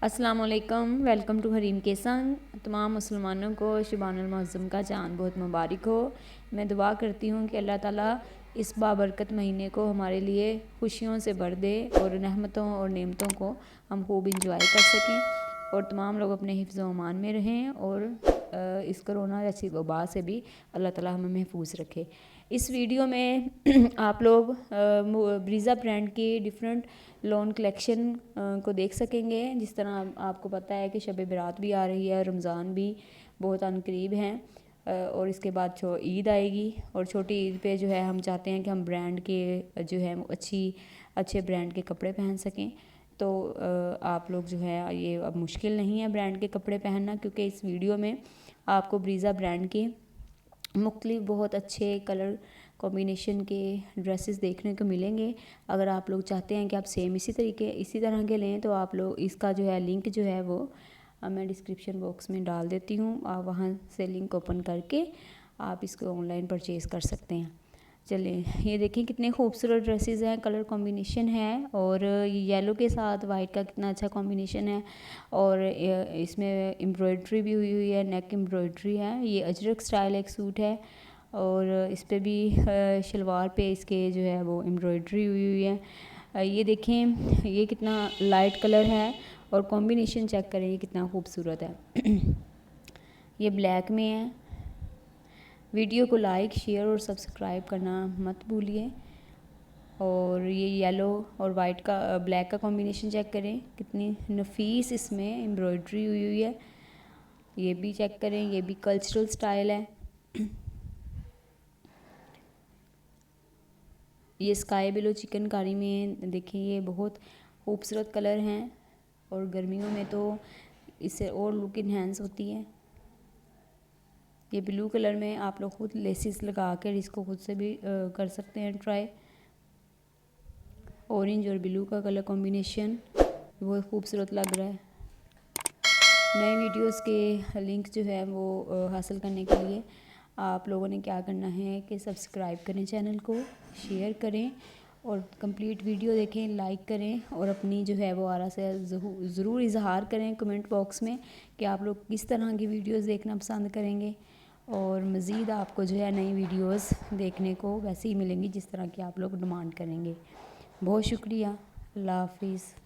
अस्सलाम वालेकुम, welcome to Hareem के संग। तमाम मुसलमानों को शबानुल मुअज़्ज़म का चाँद बहुत मुबारक हो। मैं दुआ करती हूँ कि अल्लाह ताला इस बाबरकत महीने को हमारे लिए खुशियों से भर दे और रहमतों और नेमतों को हम खूब इंजॉय कर सकें और तमाम लोग अपने हिफ्ज़ व अमान में रहें और इस कोरोना जैसी वबा से भी अल्लाह ताला हमें महफूज रखे। इस वीडियो में आप लोग ब्रीज़ा ब्रांड की डिफरेंट लोन कलेक्शन को देख सकेंगे। जिस तरह आपको पता है कि शब बरात भी आ रही है, रमज़ान भी बहुत अनकरीब हैं और इसके बाद ईद आएगी और छोटी ईद पे जो है हम चाहते हैं कि हम ब्रांड के जो है अच्छे ब्रांड के कपड़े पहन सकें। तो आप लोग जो है ये अब मुश्किल नहीं है ब्रांड के कपड़े पहनना, क्योंकि इस वीडियो में आपको ब्रीज़ा ब्रांड के मुख्तलिफ बहुत अच्छे कलर कॉम्बिनेशन के ड्रेसेस देखने को मिलेंगे। अगर आप लोग चाहते हैं कि आप सेम इसी तरह के लें तो आप लोग इसका जो है लिंक जो है वो मैं डिस्क्रिप्शन बॉक्स में डाल देती हूँ। आप वहाँ से लिंक ओपन करके आप इसको ऑनलाइन परचेज़ कर सकते हैं। चलिए ये देखें कितने खूबसूरत ड्रेसेस हैं, कलर कॉम्बिनेशन है और येलो के साथ वाइट का कितना अच्छा कॉम्बिनेशन है और इसमें एम्ब्रॉयडरी भी हुई है, नेक एम्ब्रॉयडरी है। ये अजरक स्टाइल एक सूट है और इस पर भी शलवार पे इसके जो है वो एम्ब्रॉयडरी हुई है। ये देखें ये कितना लाइट कलर है और कॉम्बिनेशन चेक करें ये कितना खूबसूरत है। ये ब्लैक में है। वीडियो को लाइक, शेयर और सब्सक्राइब करना मत भूलिए। और ये येलो और वाइट का ब्लैक का कॉम्बिनेशन चेक करें कितनी नफीस इसमें एम्ब्रॉयडरी हुई है। ये भी चेक करें, ये भी कल्चरल स्टाइल है। ये स्काई ब्लू चिकनकारी में देखिए ये बहुत खूबसूरत कलर हैं और गर्मियों में तो इससे और लुक इन्हेंस होती है। ये ब्लू कलर में आप लोग खुद लेसिस लगा कर इसको खुद से भी कर सकते हैं ट्राई। ऑरेंज और ब्लू का कलर कॉम्बिनेशन बहुत खूबसूरत लग रहा है। नए वीडियोस के लिंक जो है वो हासिल करने के लिए आप लोगों ने क्या करना है कि सब्सक्राइब करें चैनल को, शेयर करें और कंप्लीट वीडियो देखें, लाइक करें और अपनी जो है वो आरा से ज़रूर इजहार करें कमेंट बॉक्स में कि आप लोग किस तरह की वीडियोस देखना पसंद करेंगे। और मज़ीद आपको जो है नई वीडियोस देखने को वैसे ही मिलेंगी जिस तरह की आप लोग डिमांड करेंगे। बहुत शुक्रिया। अल्लाह हाफिज़।